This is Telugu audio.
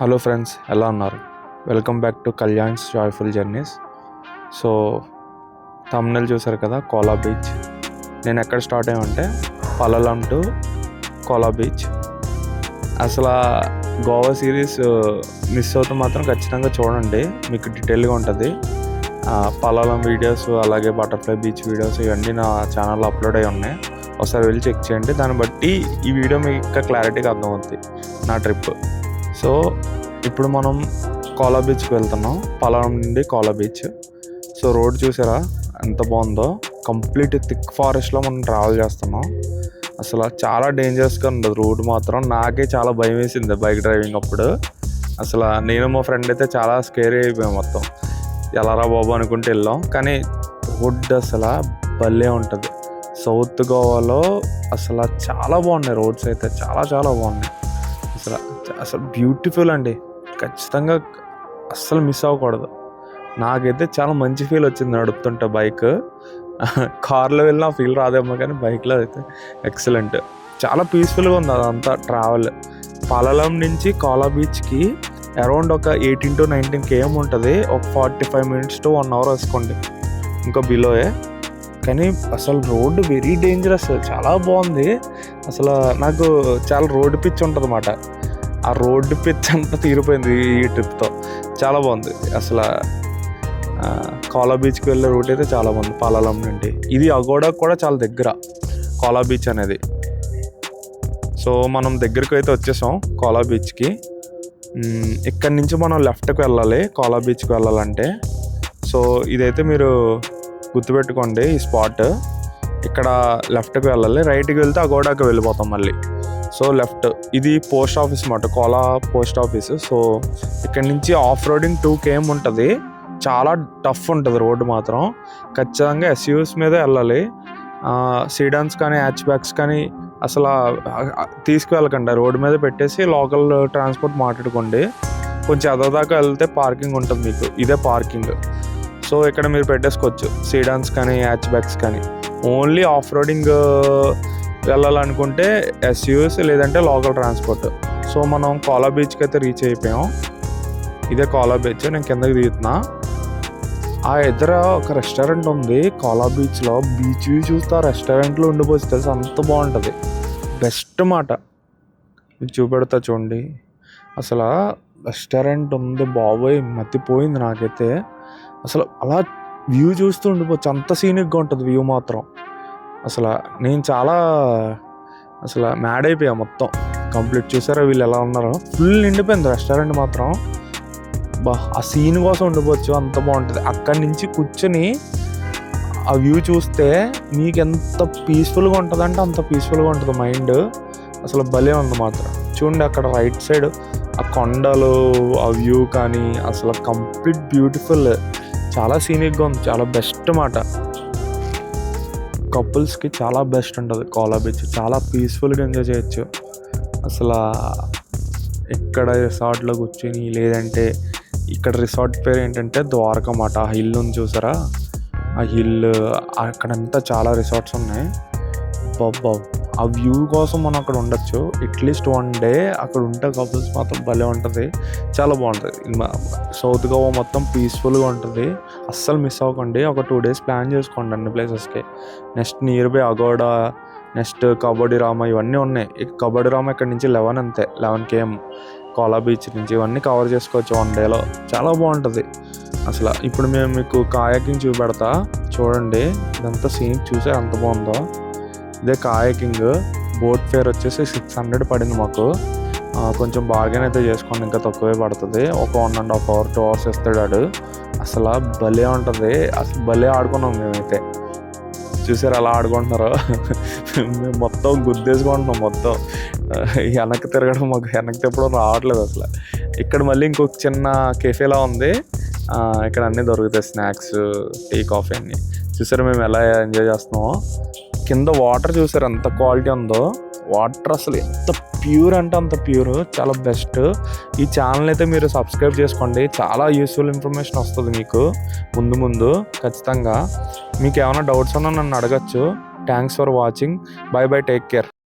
హలో ఫ్రెండ్స్, ఎలా ఉన్నారు? Welcome back to Kalyan's joyful journeys. So thumbnail చూసారు కదా, కోలా బీచ్. నేను ఎక్కడ స్టార్ట్ అయ్యామంటే పల్లలం టు కోలా బీచ్. అసలు గోవా సిరీస్ మిస్ అవుతే మాత్రం ఖచ్చితంగా చూడండి, మీకు డీటెయిల్గా ఉంటుంది. పల్లలం వీడియోస్ అలాగే బటర్ఫ్లై బీచ్ వీడియోస్ ఇవన్నీ నా ఛానల్లో అప్లోడ్ అయ్యి ఉన్నాయి. ఒకసారి వెళ్ళి చెక్ చేయండి. దాన్ని బట్టి ఈ వీడియో మీకు ఇంకా క్లారిటీగా అర్థమవుతుంది నా ట్రిప్. సో ఇప్పుడు మనం కోలా బీచ్కి వెళ్తున్నాం, పల్లవం నుండి కోలా బీచ్. సో రోడ్ చూసారా ఎంత బాగుందో, కంప్లీట్ థిక్ ఫారెస్ట్లో మనం ట్రావెల్ చేస్తున్నాం. అసలు చాలా డేంజరస్గా ఉండదు రోడ్ మాత్రం. నాకే చాలా భయం వేసింది బైక్ డ్రైవింగ్ అప్పుడు. అసలు నేను మా ఫ్రెండ్ అయితే చాలా స్కేరీ అయిపోయాం మొత్తం. ఎలారా బాబు అనుకుంటూ వెళ్ళాం, కానీ రోడ్ అసలు భలే ఉంటుంది. సౌత్ గోవాలో అసలు చాలా బాగున్నాయి రోడ్స్ అయితే, చాలా చాలా బాగున్నాయి. అసలు బ్యూటిఫుల్ అండి, ఖచ్చితంగా అస్సలు మిస్ అవ్వకూడదు. నాకైతే చాలా మంచి ఫీల్ వచ్చింది నడుపుతుంటే బైక్. కార్లో వెళ్ళిన ఫీల్ రాదేమో, కానీ బైక్లో అయితే ఎక్సలెంట్. చాలా పీస్ఫుల్గా ఉంది అదంతా ట్రావెల్. పల్లలం నుంచి కోలా బీచ్కి అరౌండ్ ఒక 18 to 19 km ఉంటుంది. ఒక 45 minutes to 1 hour వేసుకోండి, ఇంకా బిలోయే. కానీ అసలు రోడ్డు వెరీ డేంజరస్, చాలా బాగుంది. అసలు నాకు చాలా రోడ్డు పిచ్ ఉంటుంది అన్నమాట. ఆ రోడ్డు పిచ్ అంతా తీరిపోయింది ఈ ట్రిప్తో. చాలా బాగుంది అసలు. కోలా బీచ్కి వెళ్ళే రూట్ అయితే చాలా బాగుంది పల్లలం నుండి. ఇది అగోడా కూడా చాలా దగ్గర కోలా బీచ్ అనేది. సో మనం దగ్గరికి అయితే వచ్చేసాం కోలా బీచ్కి. ఇక్కడి నుంచి మనం లెఫ్ట్కి వెళ్ళాలి కోలా బీచ్కి వెళ్ళాలంటే. సో ఇదైతే మీరు గుర్తుపెట్టుకోండి ఈ స్పాట్. ఇక్కడ లెఫ్ట్కి వెళ్ళాలి, రైట్కి వెళ్తే అగోడాకి వెళ్ళిపోతాం మళ్ళీ. సో లెఫ్ట్, ఇది పోస్ట్ ఆఫీస్ అన్నమాట, కోలా పోస్ట్ ఆఫీస్. సో ఇక్కడ నుంచి ఆఫ్ రోడింగ్ 2 km ఉంటుంది. చాలా టఫ్ ఉంటుంది రోడ్డు మాత్రం. ఖచ్చితంగా ఎస్యూస్ మీద వెళ్ళాలి. సీడాన్స్ కానీ హ్యాచ్ బ్యాక్స్ కానీ అసలు తీసుకువెళ్ళకండి, రోడ్డు మీద పెట్టేసి లోకల్ ట్రాన్స్పోర్ట్ మాట్లాడుకోండి. కొంచెం ఎదదాకా వెళ్తే పార్కింగ్ ఉంటుంది మీకు, ఇదే పార్కింగ్. సో ఇక్కడ మీరు పెట్టేసుకోవచ్చు సీడాన్స్ కానీ హ్యాచ్ బ్యాక్స్ కానీ. ఓన్లీ ఆఫ్ రోడింగ్ వెళ్ళాలనుకుంటే ఎస్యూస్, లేదంటే లోకల్ ట్రాన్స్పోర్ట్. సో మనం కోలా బీచ్కి అయితే రీచ్ అయిపోయాం. ఇదే కోలా బీచ్. నేను కిందకి దిగుతున్నా. ఆ ఎదుర ఒక రెస్టారెంట్ ఉంది కోలా బీచ్లో. బీచ్ వ్యూ చూస్తే ఆ రెస్టారెంట్లో ఉండిపోవచ్చు తెలుసు, అంత బాగుంటుంది. బెస్ట్ మాట, మీకు చూపెడతా చూడండి. అసలు రెస్టారెంట్ ఉంది బాబోయ్, మతిపోయింది నాకైతే. అసలు అలా వ్యూ చూస్తూ ఉండిపోవచ్చు, అంత సీనిక్గా ఉంటుంది వ్యూ మాత్రం. అసలు నేను చాలా మ్యాడ్ అయిపోయా మొత్తం కంప్లీట్. చూసారా వీళ్ళు ఎలా ఉన్నారో, ఫుల్ నిండిపోయింది రెస్టారెంట్ మాత్రం. ఆ సీన్ కోసం ఉండిపోవచ్చు, అంత బాగుంటుంది. అక్కడి నుంచి కూర్చొని ఆ వ్యూ చూస్తే మీకు ఎంత పీస్ఫుల్గా ఉంటుంది అంటే అంత పీస్ఫుల్గా ఉంటుంది మైండ్. అసలు భలే ఉంది మాత్రం. చూడండి అక్కడ రైట్ సైడ్ ఆ కొండలు, ఆ వ్యూ కానీ అసలు కంప్లీట్ బ్యూటిఫుల్, చాలా సీనిక్గా ఉంది, చాలా బెస్ట్ మాట. కపుల్స్కి చాలా బెస్ట్ ఉంటుంది కోలా బీచ్, చాలా పీస్ఫుల్గా ఎంజాయ్ చేయొచ్చు. అసలు ఇక్కడ రిసార్ట్లో కూర్చొని, లేదంటే ఇక్కడ రిసార్ట్ పేరు ఏంటంటే ద్వారకా మాట. ఆ హిల్ ఉంది చూసారా, ఆ హిల్ అక్కడంతా చాలా రిసార్ట్స్ ఉన్నాయి. బాబా ఆ వ్యూ కోసం మనం అక్కడ ఉండొచ్చు అట్లీస్ట్ 1 day. అక్కడ ఉంటే కపుల్స్ మాత్రం భలే ఉంటుంది, చాలా బాగుంటుంది. సౌత్ గోవా మొత్తం పీస్ఫుల్గా ఉంటుంది, అస్సలు మిస్ అవ్వకండి. ఒక 2 days ప్లాన్ చేసుకోండి అన్ని ప్లేసెస్కి. నెక్స్ట్ నియర్ బై అగోడా, నెక్స్ట్ కబడ్డీ రామ, ఇవన్నీ ఉన్నాయి. కబడ్డీ రామ ఇక్కడ నుంచి 11 km కోలా బీచ్ నుంచి. ఇవన్నీ కవర్ చేసుకోవచ్చు 1 dayలో, చాలా బాగుంటుంది అసలు. ఇప్పుడు మేము మీకు కాయాకింగ్ చూపెడతా చూడండి. ఇదంతా సీన్ చూసే ఎంత బాగుందో. ఇదే కాయాకింగ్. బోట్ ఫేర్ వచ్చేసి 600 పడింది మాకు. కొంచెం బార్గెన్ అయితే చేసుకోండి, ఇంకా తక్కువే పడుతుంది. ఒక 1.5 hour 2 hours ఇస్తాడు వాడు. అసలు భలే ఉంటుంది, అసలు భలే ఆడుకున్నాం మేమైతే. చూసారు అలా ఆడుకుంటున్నారు. మేము మొత్తం గుద్దేసుకుంటున్నాం మొత్తం. వెనక్కి తిరగడం మాకు వెనక్కి తిప్పడం రావట్లేదు అసలు. ఇక్కడ మళ్ళీ ఇంకొక చిన్న కెఫేలా ఉంది, ఇక్కడ అన్నీ దొరుకుతాయి, స్నాక్స్, టీ, కాఫీ అన్నీ. చూసారు మేము ఎలా ఎంజాయ్ చేస్తున్నామో. కింద వాటర్ చూసారు ఎంత క్వాలిటీ ఉందో. వాటర్ అసలు ఎంత ప్యూర్ అంటే అంత ప్యూర్, చాలా బెస్ట్. ఈ ఛానల్ అయితే మీరు సబ్స్క్రైబ్ చేసుకోండి, చాలా యూస్ఫుల్ ఇన్ఫర్మేషన్ వస్తుంది మీకు ముందు ఖచ్చితంగా. మీకు ఏమైనా డౌట్స్ ఉన్నా నన్ను అడగచ్చు. Thanks for watching. By by, take care.